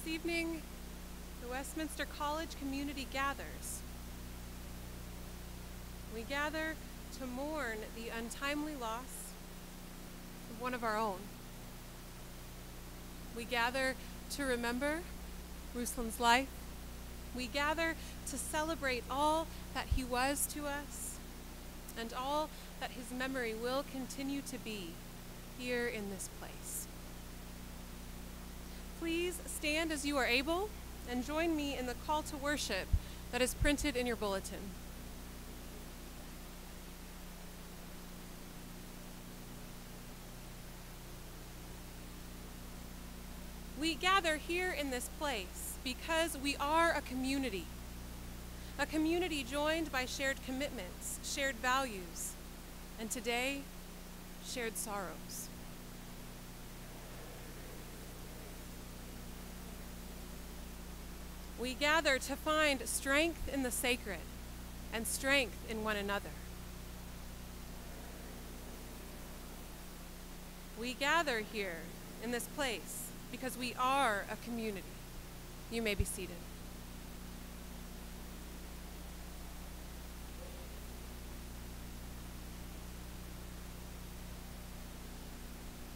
This evening, the Westminster College community gathers. We gather to mourn the untimely loss of one of our own. We gather to remember Ruslan's life. We gather to celebrate all that he was to us and all that his memory will continue to be here in this place. Please stand as you are able and join me in the call to worship that is printed in your bulletin. We gather here in this place because we are a community joined by shared commitments, shared values, and today, shared sorrows. We gather to find strength in the sacred and strength in one another. We gather here in this place because we are a community. You may be seated.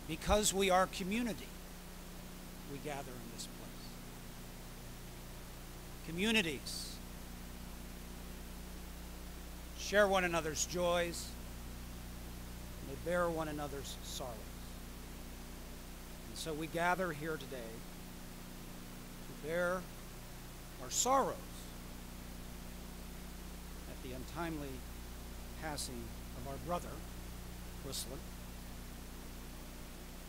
Because we are community, we gather in this place. Communities share one another's joys, and they bear one another's sorrows. And so we gather here today to bear our sorrows at the untimely passing of our brother, Ruslan,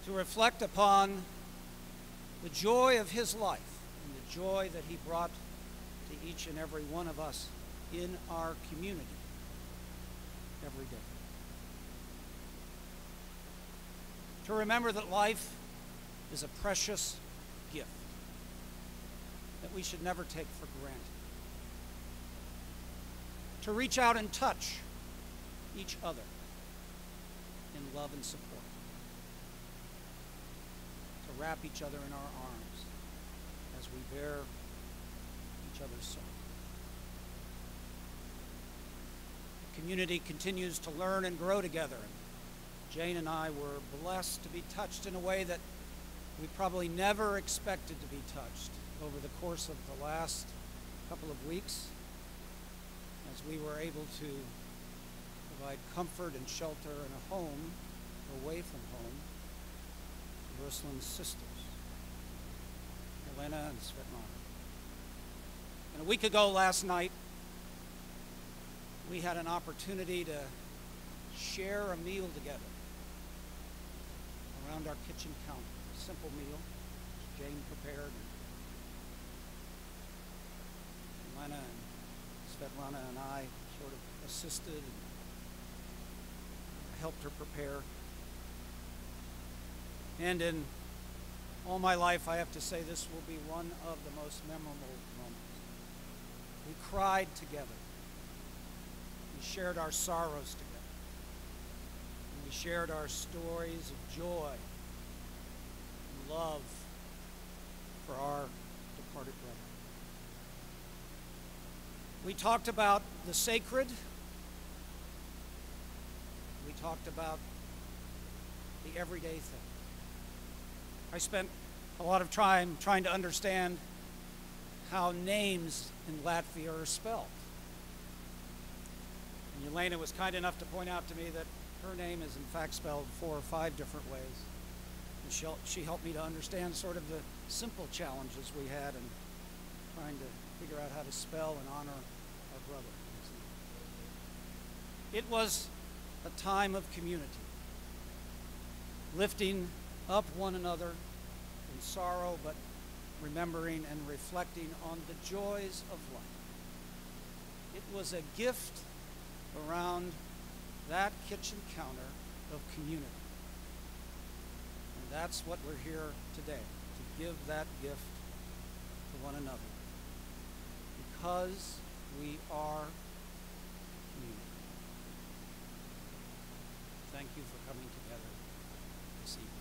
to reflect upon the joy of his life and the joy that he brought to each and every one of us in our community every day. To remember that life is a precious gift that we should never take for granted. To reach out and touch each other in love and support. To wrap each other in our arms as we bear each other's sorrow. The community continues to learn and grow together. Jane and I were blessed to be touched in a way that we probably never expected to be touched over the course of the last couple of weeks, as we were able to provide comfort and shelter and a home away from home to Ruslan's sisters, Elena and Svetlana. And a week ago last night, we had an opportunity to share a meal together around our kitchen counter. A simple meal Jane prepared. Elena and Svetlana and I sort of assisted and helped her prepare. And in all my life, I have to say this will be one of the most memorable moments. We cried together. We shared our sorrows together. And we shared our stories of joy and love for our departed brother. We talked about the sacred. We talked about the everyday thing. I spent a lot of time trying to understand how names in Latvia are spelled. And Elena was kind enough to point out to me that her name is in fact spelled 4 or 5 different ways. And she helped me to understand sort of the simple challenges we had in trying to figure out how to spell and honor our brother. It was a time of community, lifting up one another in sorrow, but remembering and reflecting on the joys of life. It was a gift around that kitchen counter of community. And that's what we're here today, to give that gift to one another. Because we are community. Thank you for coming together this evening.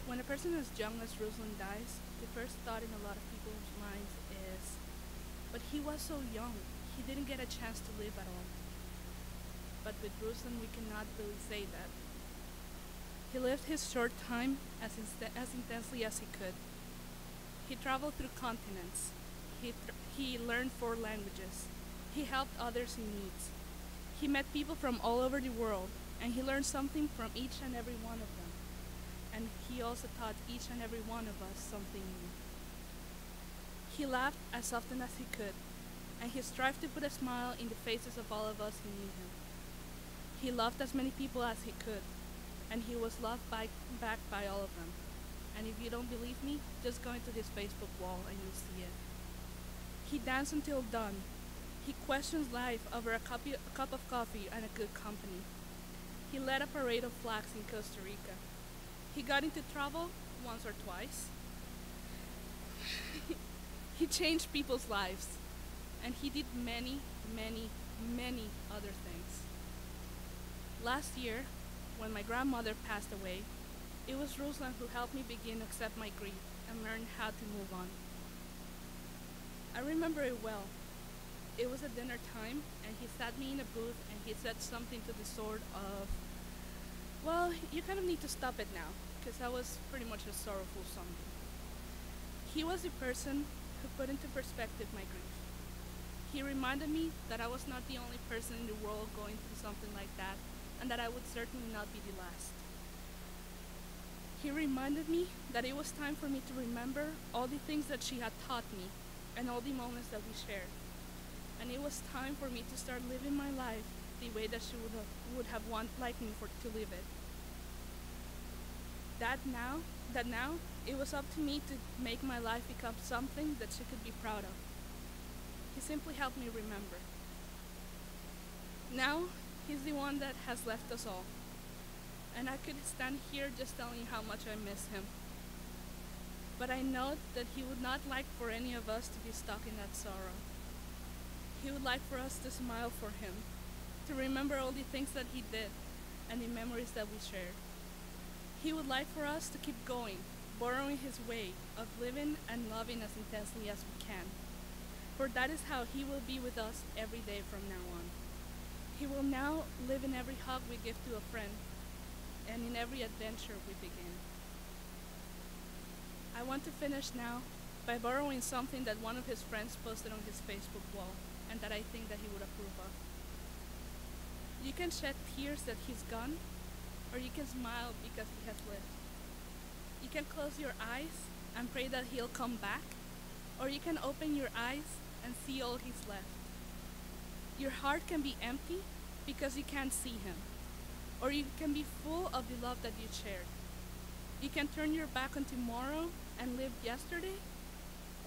when a person as young as Ruslan dies, the first thought in a lot of people's minds is, but he was so young, he didn't get a chance to live at all. But with Ruslan, we cannot really say that. He lived his short time as intensely as he could. He traveled through continents. He learned 4 languages. He helped others in need. He met people from all over the world, and he learned something from each and every one of them. And he also taught each and every one of us something new. He laughed as often as he could, and he strived to put a smile in the faces of all of us who knew him. He loved as many people as he could, and he was loved back by all of them. And if you don't believe me, just go into his Facebook wall and you'll see it. He danced until dawn. He questions life over a cup of coffee and a good company. He led a parade of flags in Costa Rica. He got into trouble once or twice. He changed people's lives, and he did many, many, many other things. Last year, when my grandmother passed away, it was Ruslan who helped me begin to accept my grief and learn how to move on. I remember it well. It was at dinner time, and he sat me in a booth and he said something to the sort of, well, you kind of need to stop it now, because that was pretty much a sorrowful something. He was the person who put into perspective my grief. He reminded me that I was not the only person in the world going through something like that, and that I would certainly not be the last. He reminded me that it was time for me to remember all the things that she had taught me and all the moments that we shared. And it was time for me to start living my life the way that she would have liked me to live it. That now, it was up to me to make my life become something that she could be proud of. He simply helped me remember. Now, he's the one that has left us all. And I could stand here just telling you how much I miss him. But I know that he would not like for any of us to be stuck in that sorrow. He would like for us to smile for him, to remember all the things that he did and the memories that we shared. He would like for us to keep going, borrowing his way of living and loving as intensely as we can. For that is how he will be with us every day from now on. He will now live in every hug we give to a friend and in every adventure we begin. I want to finish now by borrowing something that one of his friends posted on his Facebook wall and that I think that he would approve of. You can shed tears that he's gone, or you can smile because he has lived. You can close your eyes and pray that he'll come back, or you can open your eyes and see all he's left. Your heart can be empty because you can't see him, or you can be full of the love that you shared. You can turn your back on tomorrow and live yesterday,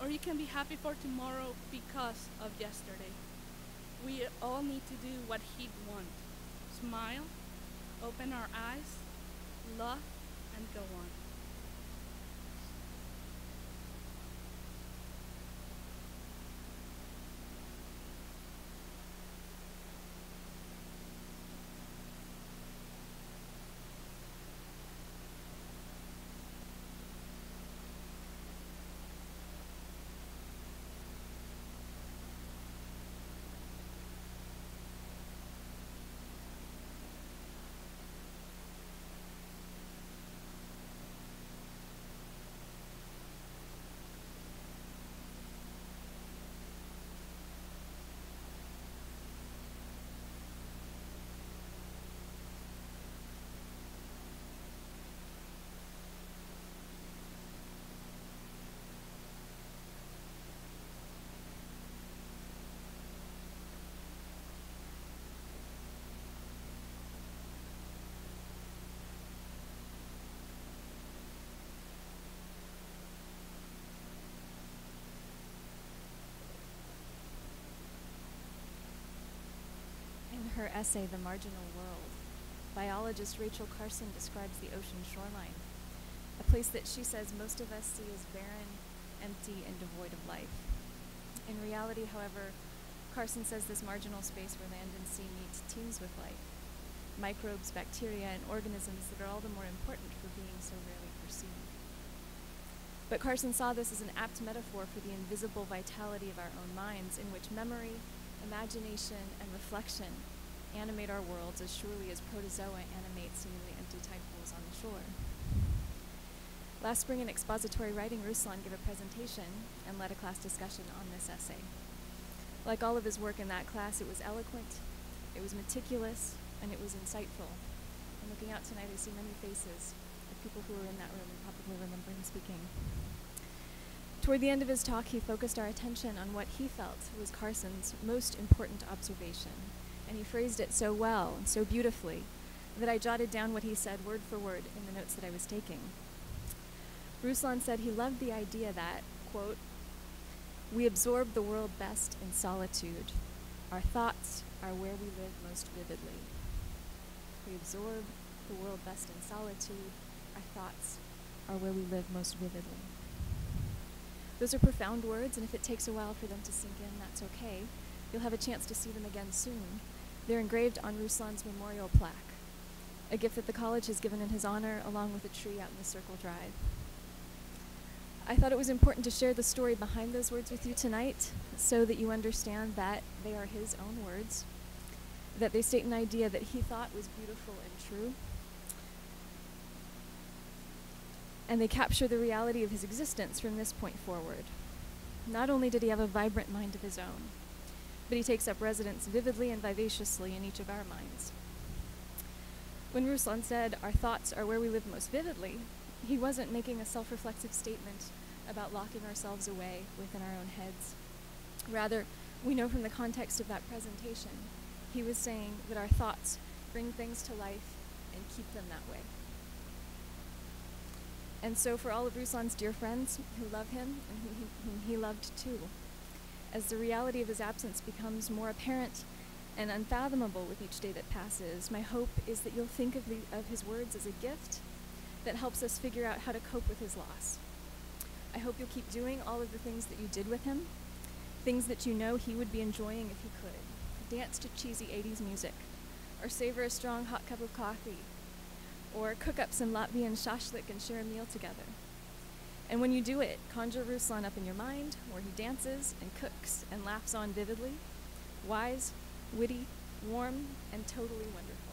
or you can be happy for tomorrow because of yesterday. We all need to do what he'd want. Smile, open our eyes, love, and go on. In her essay, The Marginal World, biologist Rachel Carson describes the ocean shoreline, a place that she says most of us see as barren, empty, and devoid of life. In reality, however, Carson says this marginal space where land and sea meet teems with life. microbes, bacteria, and organisms that are all the more important for being so rarely perceived. But Carson saw this as an apt metaphor for the invisible vitality of our own minds, in which memory, imagination, and reflection animate our worlds as surely as protozoa animate seemingly empty tide pools on the shore. Last spring in expository writing, Ruslan gave a presentation and led a class discussion on this essay. Like all of his work in that class, it was eloquent, it was meticulous, and it was insightful. And looking out tonight, I see many faces of people who were in that room and probably remember him speaking. Toward the end of his talk, he focused our attention on what he felt was Carson's most important observation, and he phrased it so well and so beautifully that I jotted down what he said word for word in the notes that I was taking. Ruslan said he loved the idea that, quote, "We absorb the world best in solitude. Our thoughts are where we live most vividly." We absorb the world best in solitude. Our thoughts are where we live most vividly. Those are profound words, and if it takes a while for them to sink in, that's okay. You'll have a chance to see them again soon. They're engraved on Ruslan's memorial plaque, a gift that the college has given in his honor, along with a tree out in the Circle Drive. I thought it was important to share the story behind those words with you tonight so that you understand that they are his own words, that they state an idea that he thought was beautiful and true, and they capture the reality of his existence from this point forward. Not only did he have a vibrant mind of his own, but he takes up residence vividly and vivaciously in each of our minds. When Ruslan said, "Our thoughts are where we live most vividly," he wasn't making a self-reflexive statement about locking ourselves away within our own heads. Rather, we know from the context of that presentation, he was saying that our thoughts bring things to life and keep them that way. And so for all of Ruslan's dear friends who love him and whom he loved too, as the reality of his absence becomes more apparent and unfathomable with each day that passes, my hope is that you'll think of his words as a gift that helps us figure out how to cope with his loss. I hope you'll keep doing all of the things that you did with him, things that you know he would be enjoying if he could. Dance to cheesy 80s music, or savor a strong hot cup of coffee, or cook up some Latvian shashlik and share a meal together. And when you do it, conjure Ruslan up in your mind, where he dances and cooks and laughs on vividly, wise, witty, warm, and totally wonderful.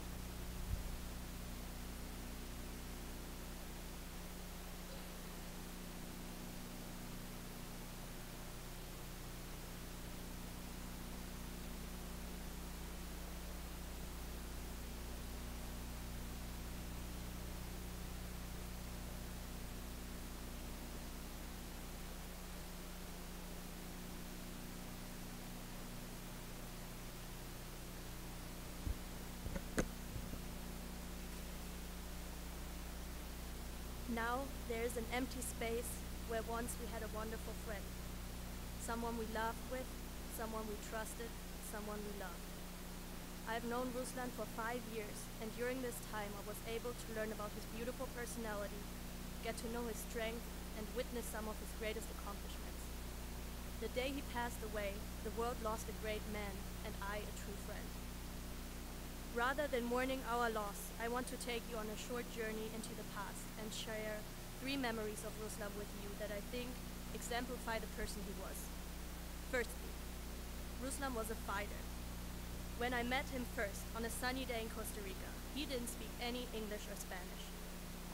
Now there is an empty space where once we had a wonderful friend. Someone we laughed with, someone we trusted, someone we loved. I've known Ruslan for 5 years, and during this time I was able to learn about his beautiful personality, get to know his strength, and witness some of his greatest accomplishments. The day he passed away, the world lost a great man, and I a true friend. Rather than mourning our loss, I want to take you on a short journey into the past and share 3 memories of Ruslan with you that I think exemplify the person he was. Firstly, Ruslan was a fighter. When I met him first on a sunny day in Costa Rica, he didn't speak any English or Spanish.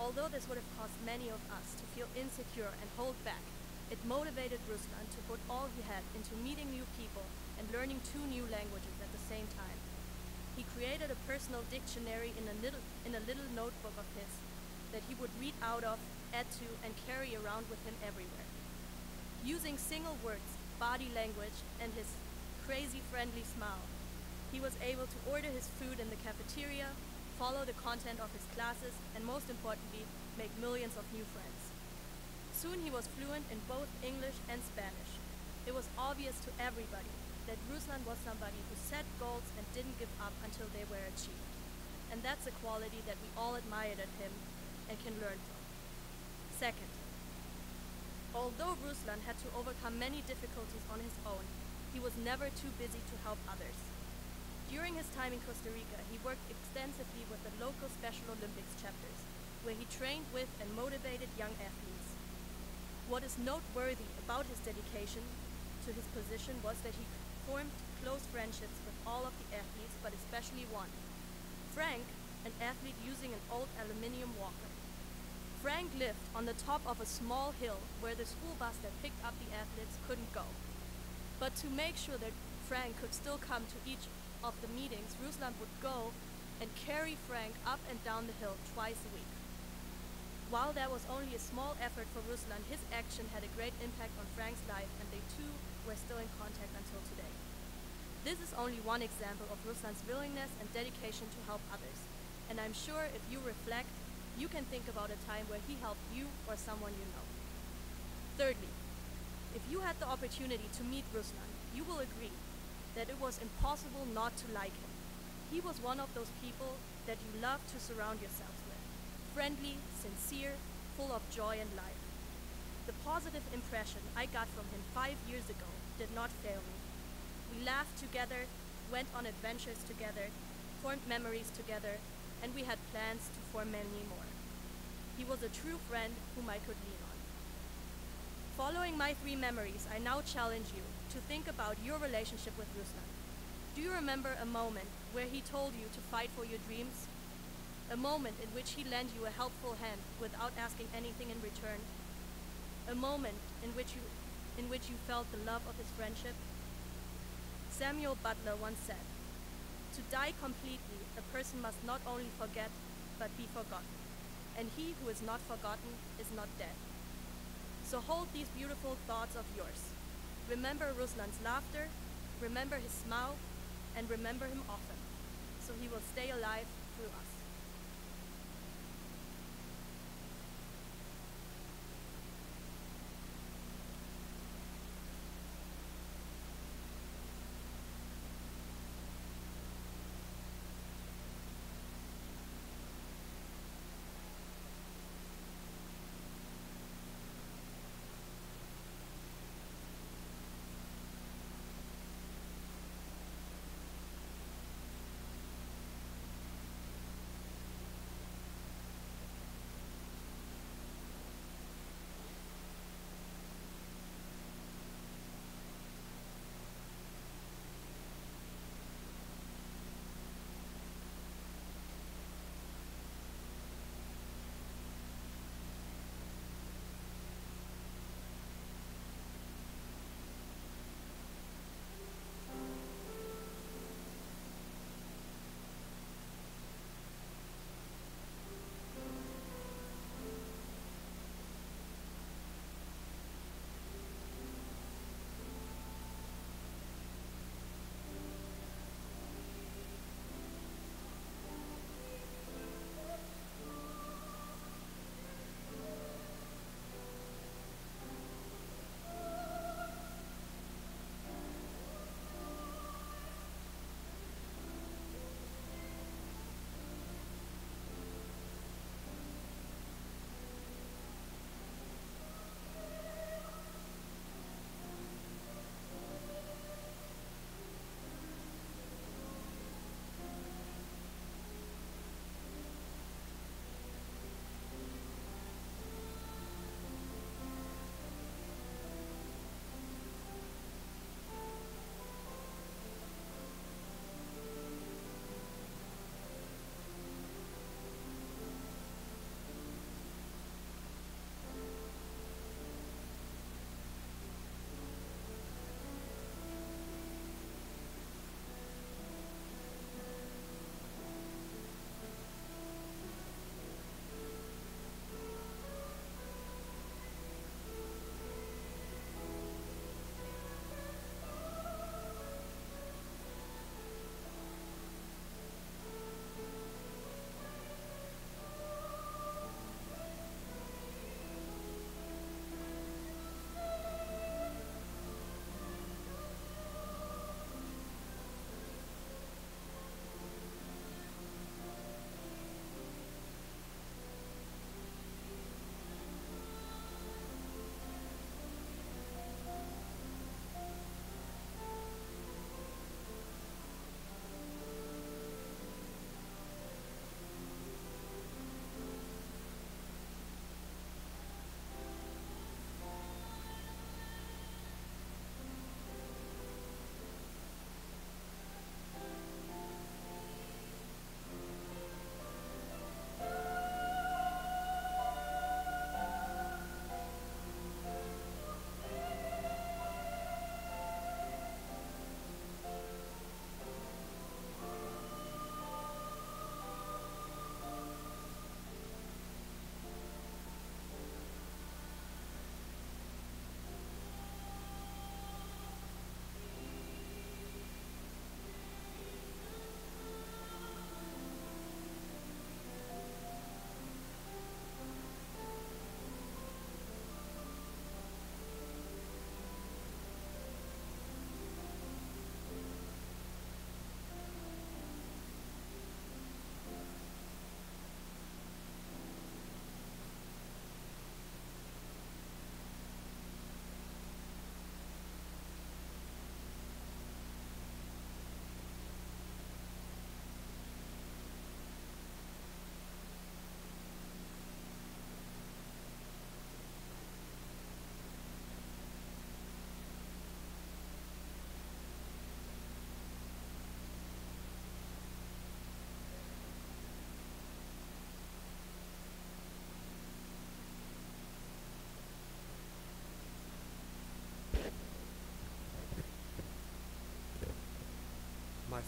Although this would have caused many of us to feel insecure and hold back, it motivated Ruslan to put all he had into meeting new people and learning 2 new languages at the same time. He created a personal dictionary in a little notebook of his that he would read out of, add to, and carry around with him everywhere. Using single words, body language, and his crazy friendly smile, he was able to order his food in the cafeteria, follow the content of his classes, and most importantly, make millions of new friends. Soon he was fluent in both English and Spanish. It was obvious to everybody that Ruslan was somebody who set goals and didn't give up until they were achieved. And that's a quality that we all admired at him and can learn from. Second, although Ruslan had to overcome many difficulties on his own, he was never too busy to help others. During his time in Costa Rica, he worked extensively with the local Special Olympics chapters, where he trained with and motivated young athletes. What is noteworthy about his dedication to his position was that he formed close friendships with all of the athletes, but especially one, Frank, an athlete using an old aluminium walker. Frank lived on the top of a small hill where the school bus that picked up the athletes couldn't go. But to make sure that Frank could still come to each of the meetings, Ruslan would go and carry Frank up and down the hill twice a week. While that was only a small effort for Ruslan, his action had a great impact on Frank's life, and they two were still in contact until today. This is only one example of Ruslan's willingness and dedication to help others, and I'm sure if you reflect, you can think about a time where he helped you or someone you know. Thirdly, if you had the opportunity to meet Ruslan, you will agree that it was impossible not to like him. He was one of those people that you love to surround yourselves with. Friendly, sincere, full of joy and life. The positive impression I got from him 5 years ago did not fail me. We laughed together, went on adventures together, formed memories together, and we had plans to form many more. He was a true friend whom I could lean on. Following my 3 memories, I now challenge you to think about your relationship with Ruslan. Do you remember a moment where he told you to fight for your dreams? A moment in which he lent you a helpful hand without asking anything in return? A moment in which you felt the love of his friendship? Samuel Butler once said, "To die completely, a person must not only forget, but be forgotten. And he who is not forgotten is not dead." So hold these beautiful thoughts of yours. Remember Ruslan's laughter, remember his smile, and remember him often, so he will stay alive through us.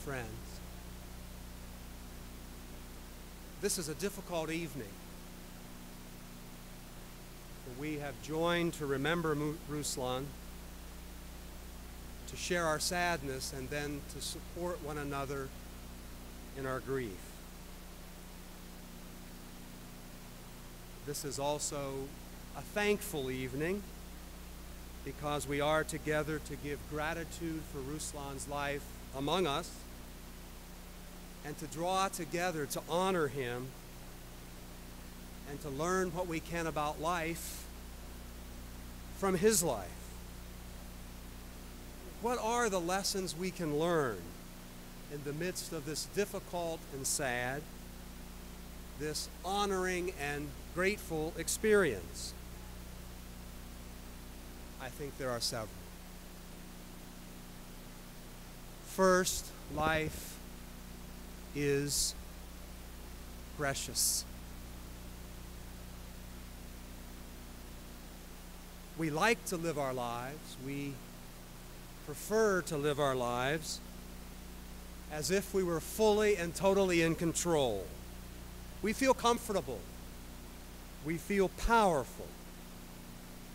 friends. This is a difficult evening. We have joined to remember Ruslan, to share our sadness, and then to support one another in our grief. This is also a thankful evening because we are together to give gratitude for Ruslan's life among us and to draw together to honor him and to learn what we can about life from his life. What are the lessons we can learn in the midst of this difficult and sad, this honoring and grateful experience? I think there are several. First, life is precious. We like to live our lives. We prefer to live our lives as if we were fully and totally in control. We feel comfortable. We feel powerful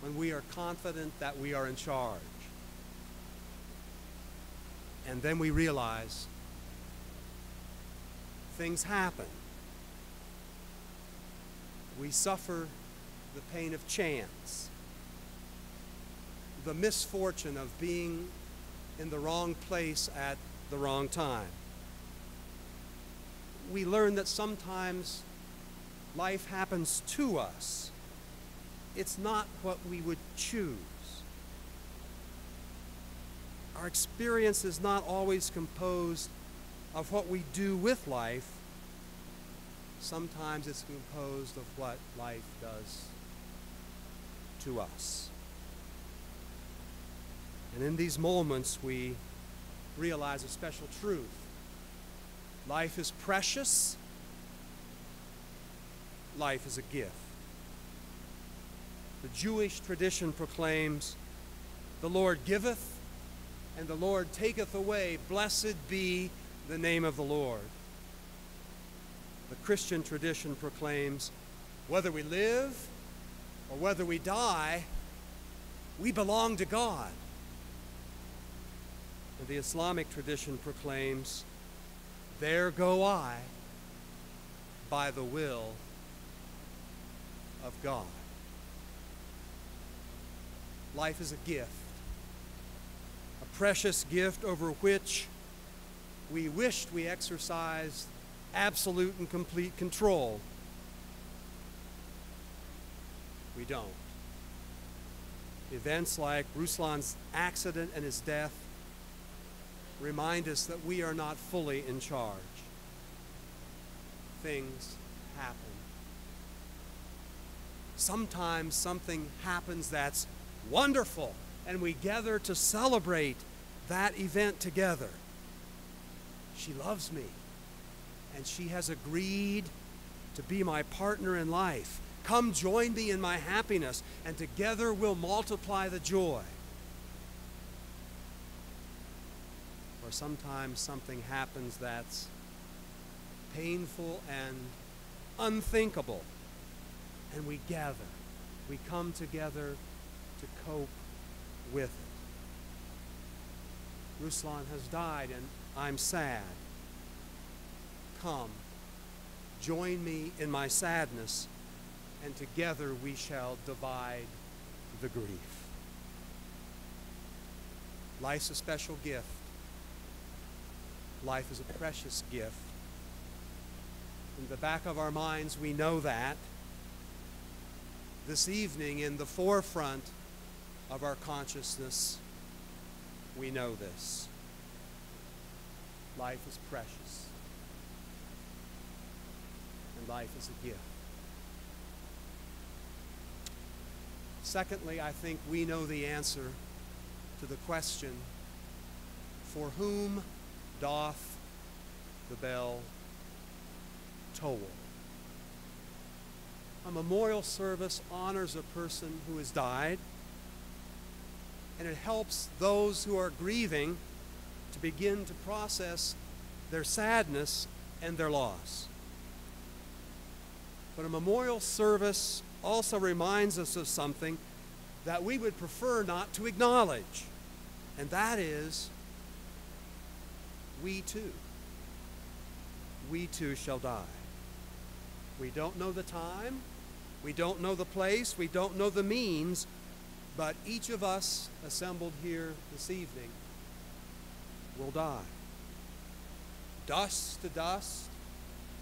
when we are confident that we are in charge. And then we realize things happen. We suffer the pain of chance, the misfortune of being in the wrong place at the wrong time. We learn that sometimes life happens to us. It's not what we would choose. Our experience is not always composed of what we do with life. Sometimes it's composed of what life does to us. And in these moments, we realize a special truth. Life is precious. Life is a gift. The Jewish tradition proclaims, "The Lord giveth, and the Lord taketh away. Blessed be the name of the Lord." The Christian tradition proclaims, whether we live or whether we die, we belong to God. And the Islamic tradition proclaims, "There go I by the will of God." Life is a gift, a precious gift over which we wished we exercised absolute and complete control. We don't. Events like Ruslan's accident and his death remind us that we are not fully in charge. Things happen. Sometimes something happens that's wonderful, and we gather to celebrate that event together. She loves me, and she has agreed to be my partner in life. Come join me in my happiness, and together we'll multiply the joy. Or sometimes something happens that's painful and unthinkable, and we gather. We come together to cope with it. Ruslan has died, and I'm sad. Come, join me in my sadness, and together we shall divide the grief. Life's a special gift. Life is a precious gift. In the back of our minds, we know that. This evening, in the forefront of our consciousness, we know this. Life is precious, and life is a gift. Secondly, I think we know the answer to the question, for whom doth the bell toll? A memorial service honors a person who has died, and it helps those who are grieving to begin to process their sadness, and their loss. But a memorial service also reminds us of something that we would prefer not to acknowledge, and that is, we too shall die. We don't know the time, we don't know the place, we don't know the means, but each of us assembled here this evening will die. Dust to dust,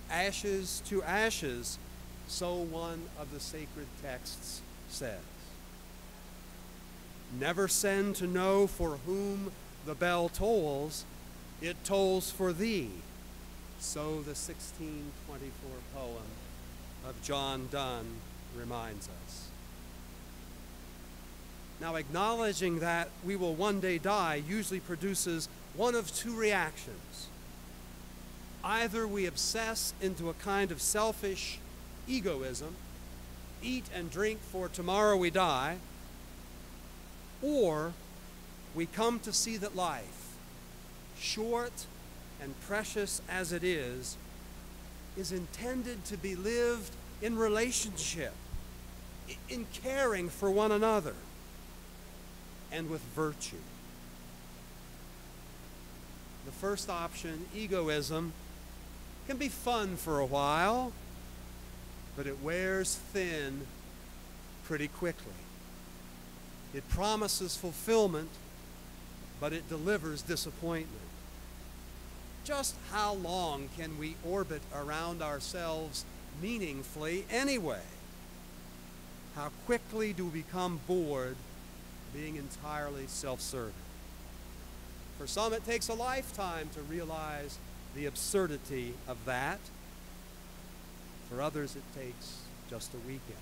ashes to ashes, so one of the sacred texts says. Never send to know for whom the bell tolls, it tolls for thee. So the 1624 poem of John Donne reminds us. Now, acknowledging that we will one day die usually produces one of two reactions. Either we obsess into a kind of selfish egoism, eat and drink for tomorrow we die, or we come to see that life, short and precious as it is intended to be lived in relationship, in caring for one another, and with virtue. The first option, egoism, can be fun for a while, but it wears thin pretty quickly. It promises fulfillment, but it delivers disappointment. Just how long can we orbit around ourselves meaningfully anyway? How quickly do we become bored being entirely self-serving? For some, it takes a lifetime to realize the absurdity of that. For others, it takes just a weekend.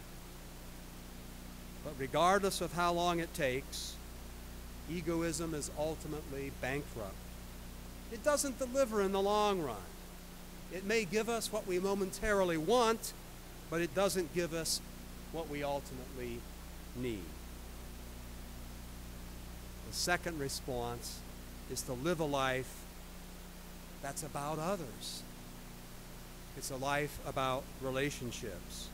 But regardless of how long it takes, egoism is ultimately bankrupt. It doesn't deliver in the long run. It may give us what we momentarily want, but it doesn't give us what we ultimately need. The second response is to live a life that's about others. It's a life about relationships.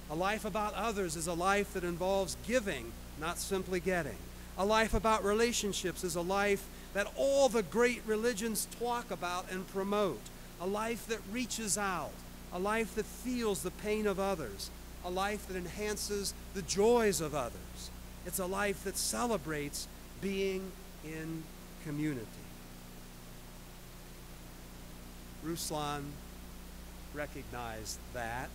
A life about others is a life that involves giving, not simply getting. A life about relationships is a life that all the great religions talk about and promote. A life that reaches out. A life that feels the pain of others. A life that enhances the joys of others. It's a life that celebrates being in community. Ruslan recognized that.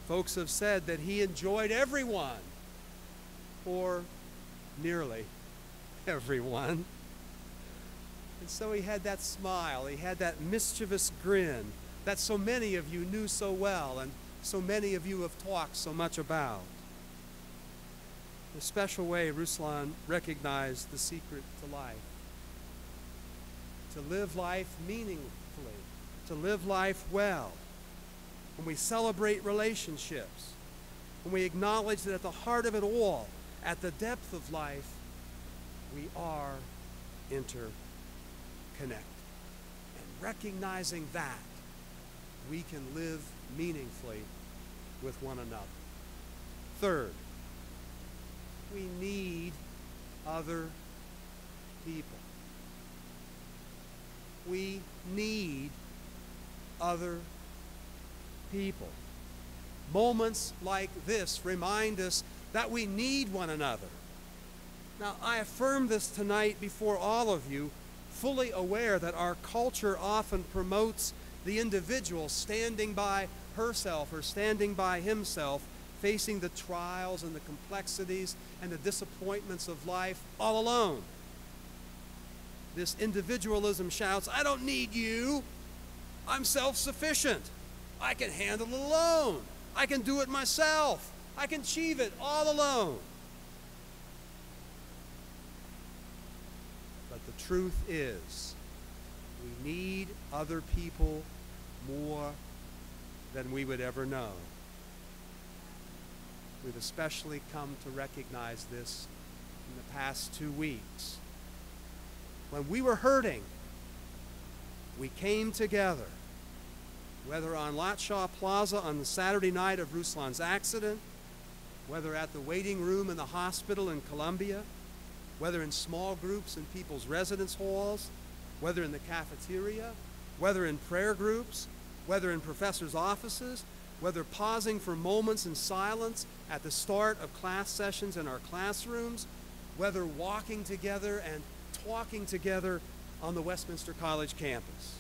Folks have said that he enjoyed everyone, or nearly everyone. And so he had that smile, he had that mischievous grin that so many of you knew so well and so many of you have talked so much about. In a special way, Ruslan recognized the secret to life. To live life meaningfully, to live life well. When we celebrate relationships, when we acknowledge that at the heart of it all, at the depth of life, we are interconnected. And recognizing that, we can live meaningfully with one another. Third, we need other people. We need other people. Moments like this remind us that we need one another. Now, I affirm this tonight before all of you, fully aware that our culture often promotes the individual standing by herself or standing by himself, facing the trials and the complexities and the disappointments of life all alone. This individualism shouts, I don't need you. I'm self-sufficient. I can handle it alone. I can do it myself. I can achieve it all alone. But the truth is, we need other people more than we would ever know. We've especially come to recognize this in the past 2 weeks. When we were hurting, we came together, whether on Latshaw Plaza on the Saturday night of Ruslan's accident, whether at the waiting room in the hospital in Columbia, whether in small groups in people's residence halls, whether in the cafeteria, whether in prayer groups, whether in professors' offices, whether pausing for moments in silence at the start of class sessions in our classrooms, whether walking together and talking together on the Westminster College campus.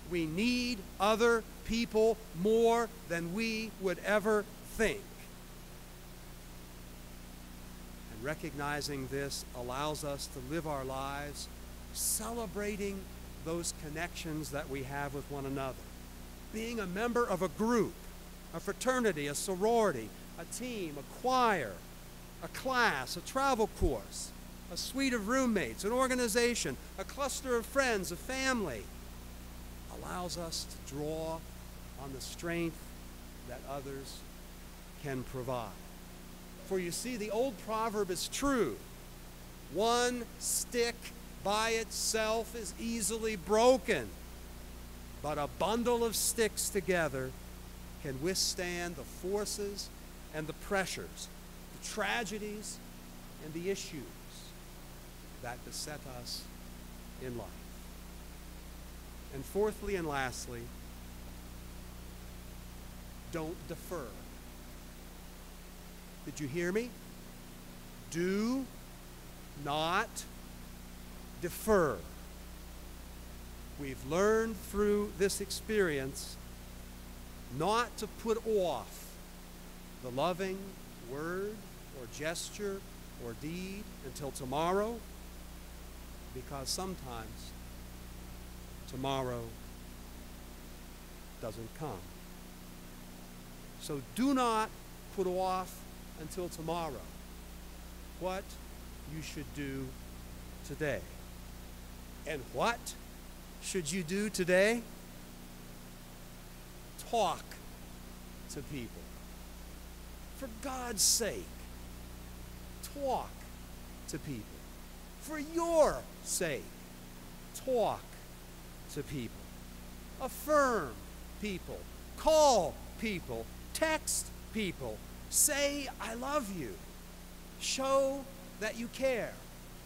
We need other people more than we would ever think. And recognizing this allows us to live our lives celebrating those connections that we have with one another. Being a member of a group, a fraternity, a sorority, a team, a choir, a class, a travel course, a suite of roommates, an organization, a cluster of friends, a family, allows us to draw on the strength that others can provide. For you see, the old proverb is true. One stick by itself is easily broken, but a bundle of sticks together can withstand the forces and the pressures, the tragedies and the issues that beset us in life. And fourthly and lastly, don't defer. Did you hear me? Do not defer. We've learned through this experience not to put off the loving word or gesture or deed until tomorrow, because sometimes tomorrow doesn't come. So do not put off until tomorrow what you should do today. And what should you do today? Talk to people. For God's sake, talk to people. For your sake, talk to people. Affirm people. Call people. Text people. Say, I love you. Show that you care.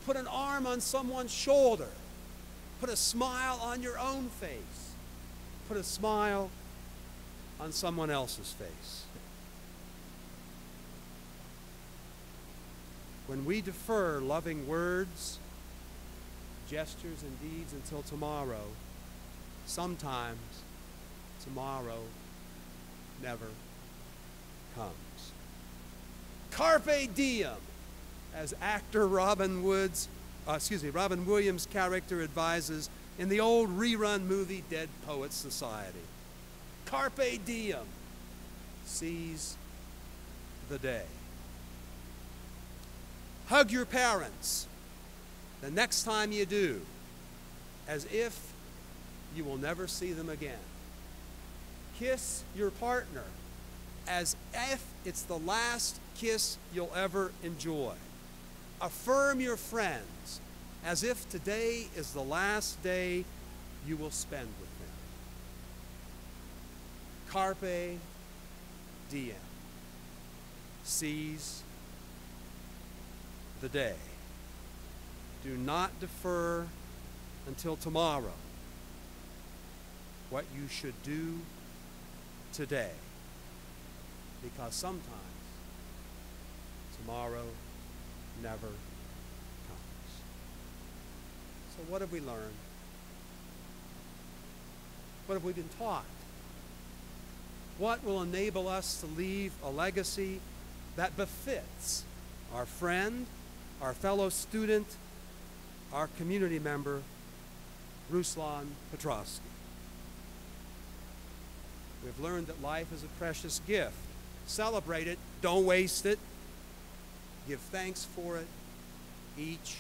Put an arm on someone's shoulder. Put a smile on your own face. Put a smile on someone else's face. When we defer loving words, gestures, and deeds until tomorrow, sometimes tomorrow never comes. Carpe diem, as actor Robin Williams' character advises in the old rerun movie Dead Poets Society. Carpe diem, seize the day. Hug your parents the next time you do, as if you will never see them again. Kiss your partner as if it's the last kiss you'll ever enjoy. Affirm your friends as if today is the last day you will spend with them. Carpe diem. Seize the day. Do not defer until tomorrow what you should do today, because sometimes tomorrow never comes. So what have we learned? What have we been taught? What will enable us to leave a legacy that befits our friend, our fellow student, our community member, Ruslan Petrovsky? We've learned that life is a precious gift. Celebrate it, don't waste it. Give thanks for it each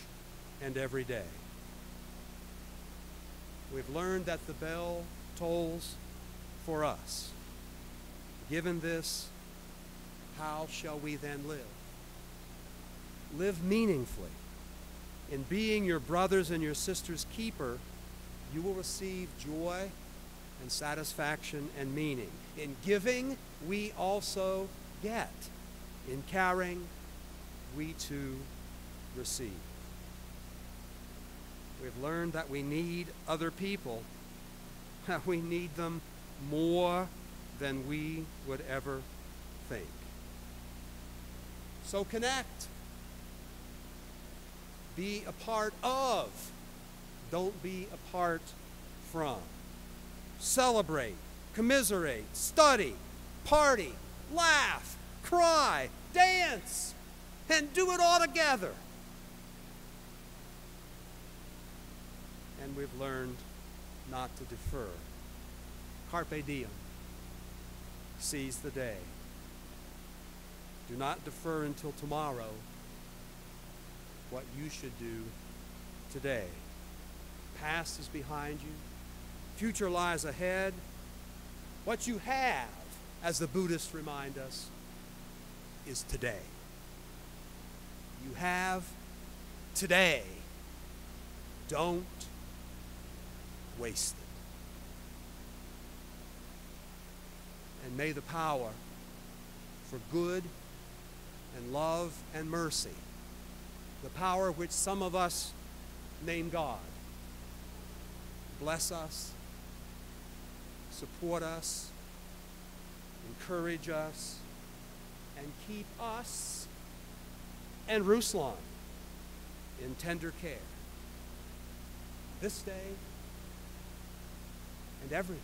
and every day. We've learned that the bell tolls for us. Given this, how shall we then live? Live meaningfully in being your brothers and your sisters' keeper you will receive joy and satisfaction and meaning. In giving, we also get. In caring, we too receive. We've learned that we need other people. We need them more than we would ever think. So connect. Be a part of. Don't be apart from. Celebrate, commiserate, study, party, laugh, cry, dance, and do it all together. And we've learned not to defer. Carpe diem. Seize the day. Do not defer until tomorrow what you should do today. Past is behind you. Future lies ahead. What you have, as the Buddhists remind us, is today. You have today. Don't waste it. And may the power for good and love and mercy, the power which some of us name God, bless us, support us, encourage us, and keep us and Ruslan in tender care this day and every day.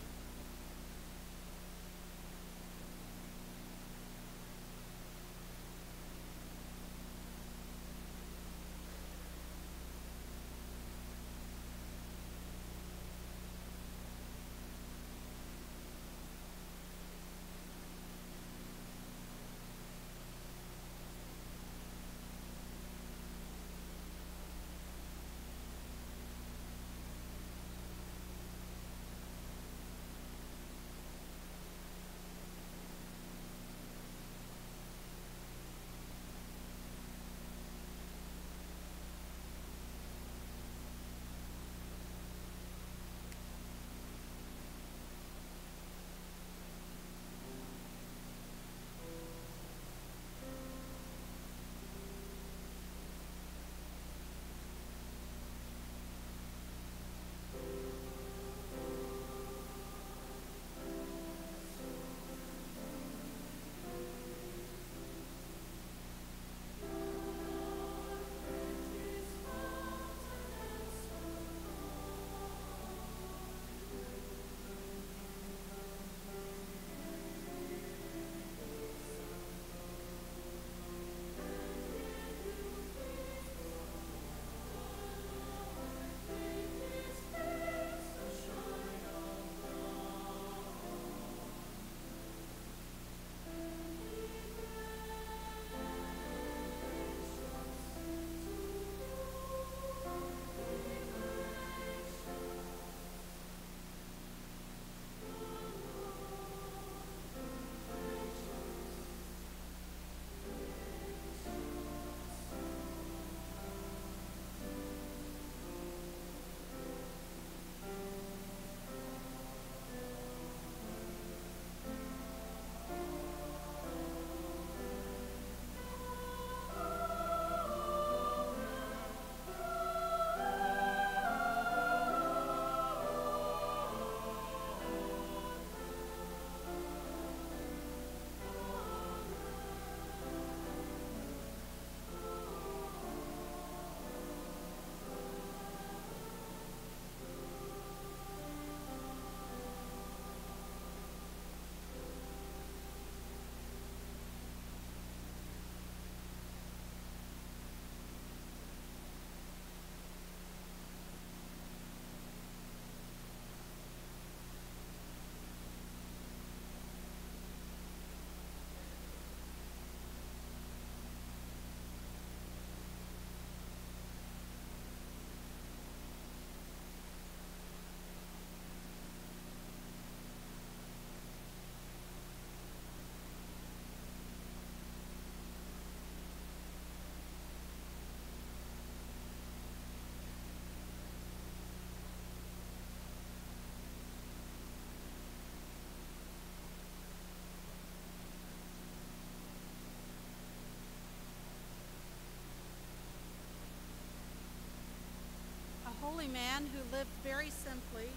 holy man who lived very simply,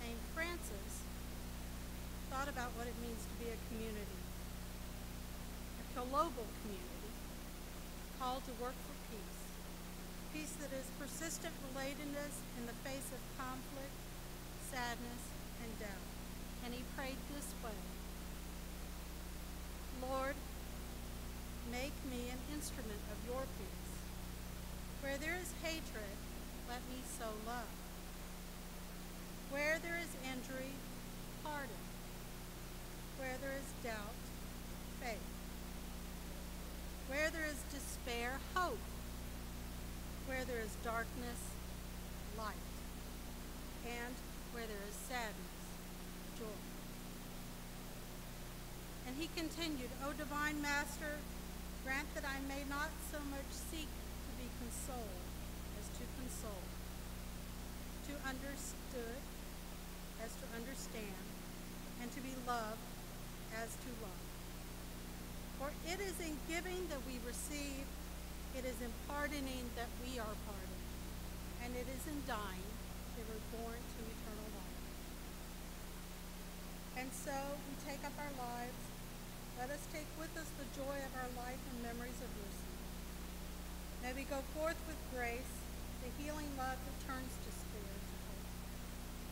named Francis, thought about what it means to be a community, a global community, called to work for peace, peace that is persistent relatedness in the face of conflict, sadness, and doubt. And he prayed this way: Lord, make me an instrument of your peace. Where there is hatred, let me sow love. Where there is injury, pardon. Where there is doubt, faith. Where there is despair, hope. Where there is darkness, light. And where there is sadness, joy. And he continued, O divine master, grant that I may not so much seek to be consoled as to console, to understood as to understand, and to be loved as to love. For it is in giving that we receive, it is in pardoning that we are pardoned, and it is in dying that we're born to eternal life. And so we take up our lives. Let us take with us the joy of our life and memories of Ruslan. May we go forth with grace, the healing love that turns despair into hope,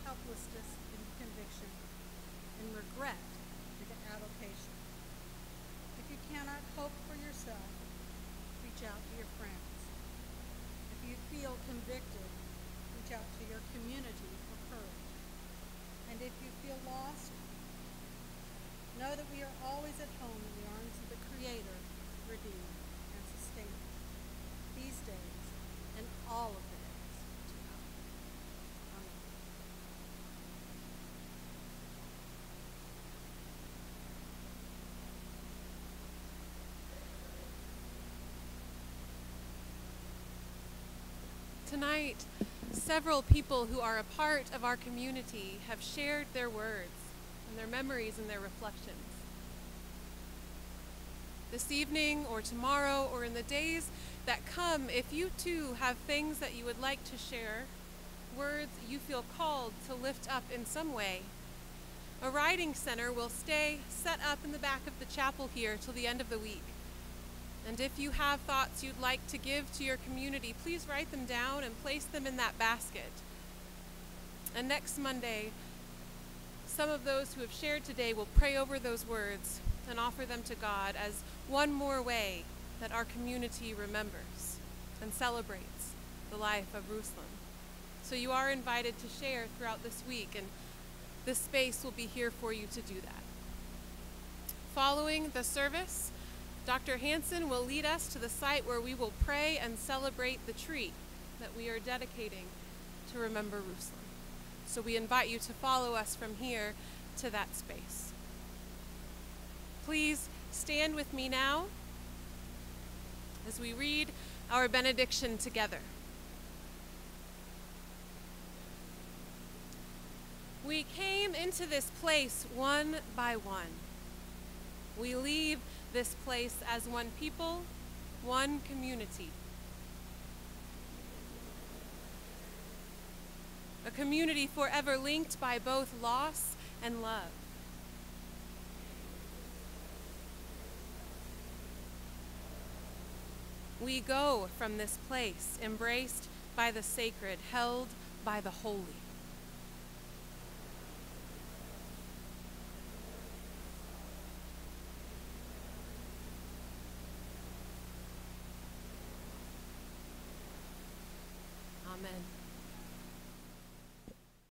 helplessness into conviction, and regret into avocation. If you cannot hope for yourself, reach out to your friends. If you feel convicted, reach out to your community for courage. And if you feel lost, know that we are always at home in the arms of the Creator, Redeemer, and Sustainer, these days and all of the days to come. Amen. Tonight, several people who are a part of our community have shared their words and their memories and their reflections. This evening or tomorrow or in the days that come, if you too have things that you would like to share, words you feel called to lift up in some way, a writing center will stay set up in the back of the chapel here till the end of the week. And if you have thoughts you'd like to give to your community, please write them down and place them in that basket. And next Monday, some of those who have shared today will pray over those words and offer them to God as one more way that our community remembers and celebrates the life of Ruslan. So you are invited to share throughout this week, and this space will be here for you to do that. Following the service, Dr. Hansen will lead us to the site where we will pray and celebrate the tree that we are dedicating to remember Ruslan. So we invite you to follow us from here to that space. Please stand with me now as we read our benediction together. We came into this place one by one. We leave this place as one people, one community. A community forever linked by both loss and love. We go from this place embraced by the sacred, held by the holy. Amen.